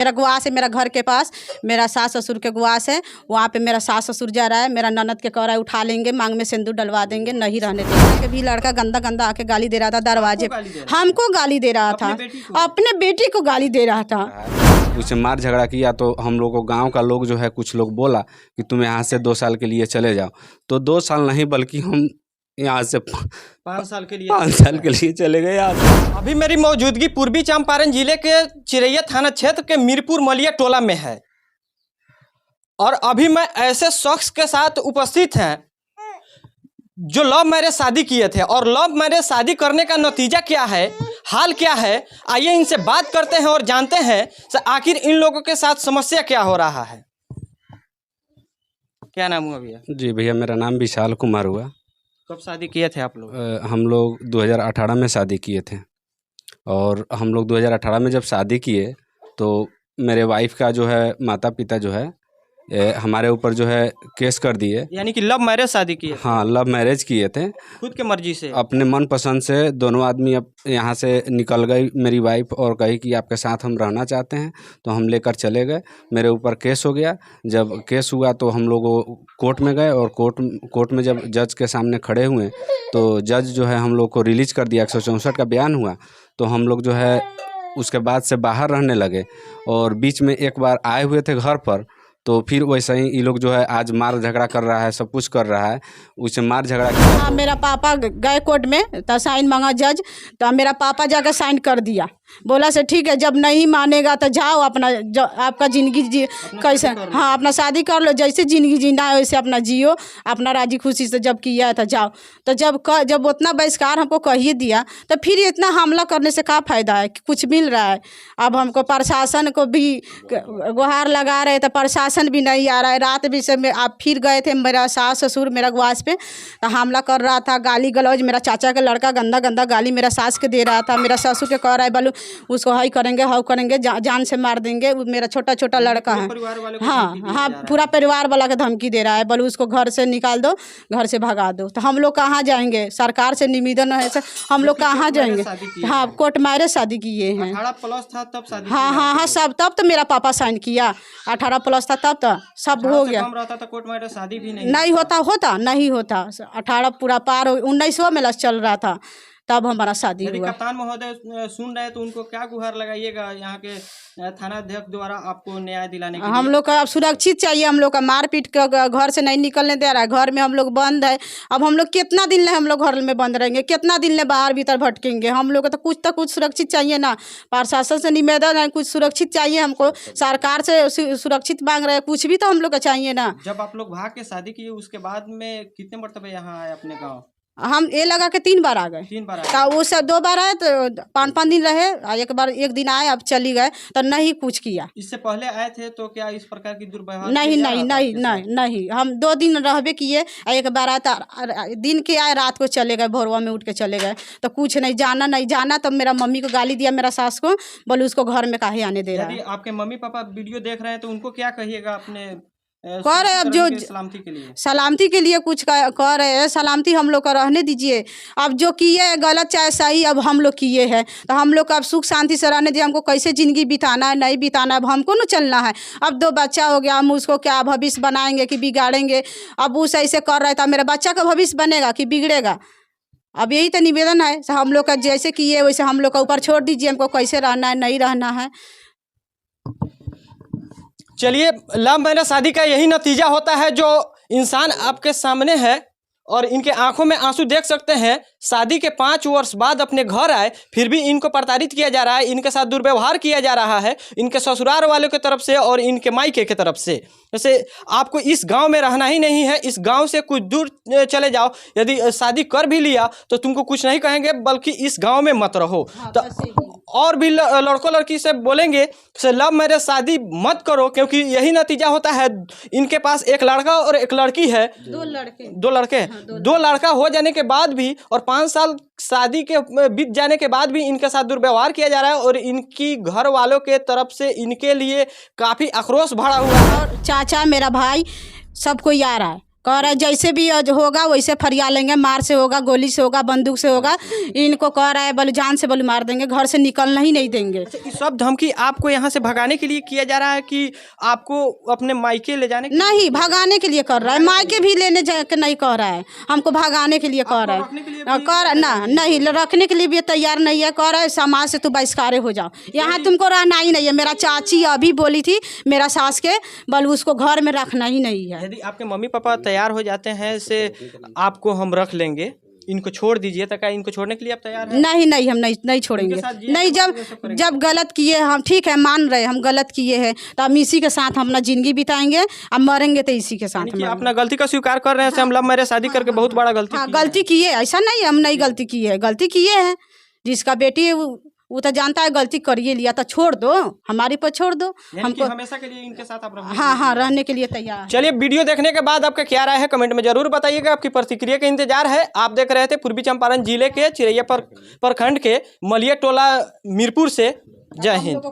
मेरा गुआस है, मेरा घर के पास मेरा सास ससुर के गुआस है। वहाँ पे मेरा सास ससुर जा रहा है, मेरा ननद के कह रहा है उठा लेंगे, मांग में सिंदूर डलवा देंगे, नहीं रहने देंगे। भी लड़का गंदा गंदा आके गाली दे रहा था दरवाजे, हमको गाली दे रहा था, अपने बेटी को गाली दे रहा था। उससे मार झगड़ा किया तो हम लोग को गांव का लोग जो है कुछ लोग बोला कि तुम यहाँ से 2 साल के लिए चले जाओ। तो 2 साल नहीं बल्कि हम यहाँ से 5 साल के लिए चले गए यार। अभी मेरी मौजूदगी पूर्वी चंपारण जिले के चिरैया थाना क्षेत्र के मीरपुर मलिया टोला में है और अभी मैं ऐसे शख्स के साथ उपस्थित हैं जो लव मैरिज शादी किए थे और लव मैरिज शादी करने का नतीजा क्या है, हाल क्या है, आइए इनसे बात करते हैं और जानते हैं आखिर इन लोगों के साथ समस्या क्या हो रहा है। क्या नाम हुआ भैया? जी भैया, मेरा नाम विशाल कुमार हुआ। कब शादी किए थे आप लोग? हम लोग 2018 में शादी किए थे और हम लोग 2018 में जब शादी किए तो मेरे वाइफ का जो है माता पिता जो है हमारे ऊपर जो है केस कर दिए। यानी कि लव मैरिज शादी किए? हाँ, लव मैरिज किए थे खुद के मर्जी से, अपने मन पसंद से। दोनों आदमी अब यहाँ से निकल गई मेरी वाइफ और कही कि आपके साथ हम रहना चाहते हैं, तो हम लेकर चले गए। मेरे ऊपर केस हो गया। जब केस हुआ तो हम लोग कोर्ट में गए और कोर्ट में जब जज के सामने खड़े हुए तो जज जो है हम लोग को रिलीज कर दिया। 164 का बयान हुआ तो हम लोग जो है उसके बाद से बाहर रहने लगे और बीच में एक बार आए हुए थे घर पर, तो फिर वैसे ही ये लोग जो है आज मार झगड़ा कर रहा है, सब कुछ कर रहा है। उससे मार झगड़ा किया। हाँ, मेरा पापा गए कोर्ट में तो साइन मांगा जज, तो मेरा पापा जाकर साइन कर दिया। बोला से ठीक है, जब नहीं मानेगा तो जाओ अपना आपका ज़िंदगी जी कैसे, हाँ अपना शादी कर लो, जैसे ज़िंदगी जीना है वैसे अपना जियो, अपना राजी खुशी से जब किया है तो जाओ। तो जब उतना बहिष्कार हमको कहिए दिया तो फिर इतना हमला करने से क्या फ़ायदा है, कुछ मिल रहा है? अब हमको प्रशासन को भी गुहार लगा रहे तो प्रशासन भी नहीं आ रहा है। रात भी से आप फिर गए थे, मेरा सास ससुर मेरा गुआस पे तो हमला कर रहा था, गाली गलौज। मेरा चाचा का लड़का गंदा गंदा गाली मेरा सास के दे रहा था। मेरा ससुर के कह रहा है बोलू उसको हाई करेंगे हाउ करेंगे, जान से मार देंगे। मेरा छोटा छोटा लड़का है, हाँ, पूरा परिवार वाला का धमकी दे रहा है, बोलू उसको घर से निकाल दो, घर से भगा दो। तो हम लोग कहाँ जाएंगे? सरकार से निवेदन है सर, हम लोग कहाँ जाएंगे? हाँ, कोर्ट मैरिज शादी किए हैं। 18+ था तब शादी? हाँ, सब तब तो मेरा पापा साइन किया। 18+ था तब तो सब हो गया। कम रहता तो कोर्ट मैरिज शादी भी नहीं होता। 18 पूरा पार हो, 1900 में चल रहा था तब हमारा शादी हुआ। कप्तान महोदय सुन रहे तो उनको क्या गुहार लगाइएगा यहाँ के थाना अध्यक्ष द्वारा आपको न्याय दिलाने के लिए? हम लोग का अब सुरक्षित चाहिए। हम लोग का मारपीट का घर से नहीं निकलने दे रहा है, घर में हम लोग बंद है। अब हम लोग कितना दिन ले हम लोग घर में बंद रहेंगे, कितना दिन ले बाहर भीतर भटकेंगे? हम लोग को तो कुछ सुरक्षित चाहिए ना। प्रशासन से निवेदन है, कुछ सुरक्षित चाहिए हमको, सरकार से सुरक्षित मांग रहे हैं, कुछ भी तो हम लोग को चाहिए ना। जब आप लोग भाग के शादी किए उसके बाद में कितने मरतबे यहाँ आए अपने गाँव? हम ये लगा के 3 बार आ गए। 3 बार तो वो सब 2 बार आए तो 5 दिन रहे, एक दिन आए, अब चली गए तो नहीं कुछ किया। इससे पहले आए थे तो क्या इस प्रकार की दुर्व्यवहार? नहीं, हम 2 दिन रहबे किए। एक बार आए तो दिन के आए, रात को चले गए, भोरवा में उठ के चले गए। तो कुछ नहीं जाना। तब मेरा मम्मी को गाली दिया, मेरा सास को, बोले उसको घर में काहे आने दे रहा है। आपके मम्मी पापा वीडियो देख रहे हैं तो उनको क्या कहिएगा अपने कह रहे अब जो सलामती के लिए कुछ कह रहे हैं, सलामती हम लोग का रहने दीजिए। अब जो किए गलत चाहे सही, अब हम लोग किए हैं तो हम लोग का अब सुख शांति से रहने दीजिए। हमको कैसे ज़िंदगी बिताना है, नहीं बिताना है, अब हमको न चलना है। अब 2 बच्चा हो गया, हम उसको क्या भविष्य बनाएंगे कि बिगाड़ेंगे? अब उस ऐसे कर रहे थे, मेरा बच्चा का भविष्य बनेगा कि बिगड़ेगा? अब यही तो निवेदन है, हम लोग का जैसे किए वैसे हम लोग का ऊपर छोड़ दीजिए, हमको कैसे रहना है, नहीं रहना है। चलिए, लव मैरिज शादी का यही नतीजा होता है जो इंसान आपके सामने है और इनके आंखों में आंसू देख सकते हैं। शादी के 5 वर्ष बाद अपने घर आए, फिर भी इनको प्रताड़ित किया जा रहा है, इनके साथ दुर्व्यवहार किया जा रहा है, इनके ससुराल वालों की तरफ से और इनके मायके की तरफ से। जैसे आपको इस गांव में रहना ही नहीं है, इस गांव से कुछ दूर चले जाओ। यदि शादी कर भी लिया तो तुमको कुछ नहीं कहेंगे, बल्कि इस गांव में मत रहो। तो और भी लड़कों लड़की से बोलेंगे से लव मैरिज शादी मत करो, क्योंकि यही नतीजा होता है। इनके पास एक लड़का और एक लड़की है, 2 लड़के। 2 लड़का हो जाने के बाद भी और 5 साल शादी के बीत जाने के बाद भी इनके साथ दुर्व्यवहार किया जा रहा है और इनकी घर वालों के तरफ से इनके लिए काफ़ी आक्रोश भरा हुआ है। और चाचा, मेरा भाई, सब कोई आ रहा है। कह रहा है जैसे भी आज होगा वैसे फरिया लेंगे, मार से होगा, गोली से होगा, बंदूक से होगा। इनको कह रहा है बोले जान से बोले मार देंगे, घर से निकलना ही नहीं देंगे। ये सब धमकी आपको यहाँ से भगाने के लिए किया जा रहा है कि आपको अपने मायके ले जाने नहीं, भगाने के लिए कर रहा है। मायके भी लेने जाके नहीं कह रहा है, हमको भगाने के लिए कह रहा है। कर ना नहीं रखने के लिए भी तैयार नहीं है। कह रहा है समाज से तू बहिष्कार हो जाओ, यहाँ तुमको रहना ही नहीं है। मेरा चाची अभी बोली थी मेरा सास के बोले उसको घर में रखना ही नहीं है। यदि आपके मम्मी पापा तैयार हो जाते हैं से आपको हम रख लेंगे, इनको छोड़ दीजिए, तो क्या इनको छोड़ने के लिए आप तैयार हैं? नहीं नहीं, हम नहीं छोड़ेंगे। नहीं, जब गलत किए हम ठीक है मान रहे हम गलत किए हैं तो हम इसी के साथ हम अपना जिंदगी बिताएंगे। अब मरेंगे तो इसी के साथ। कि अपना गलती का स्वीकार कर रहे हैं, हम लव मैरिज शादी करके बहुत बड़ा गलती हाँ गलती किए, ऐसा नहीं हम नहीं गलती की है, गलती किए हैं। जिसका बेटी है वो तो जानता है गलती करिए लिया, तो छोड़ दो, हमारी पर छोड़ दो। हमको हमेशा के लिए इनके साथ आप रहेंगे? हाँ रहने के लिए तैयार। चलिए, वीडियो देखने के बाद आपका क्या राय है कमेंट में जरूर बताइएगा। आपकी प्रतिक्रिया का इंतजार है। आप देख रहे थे पूर्वी चंपारण जिले के चिरैया प्रखंड के मलिया टोला मीरपुर से। जय हिंद।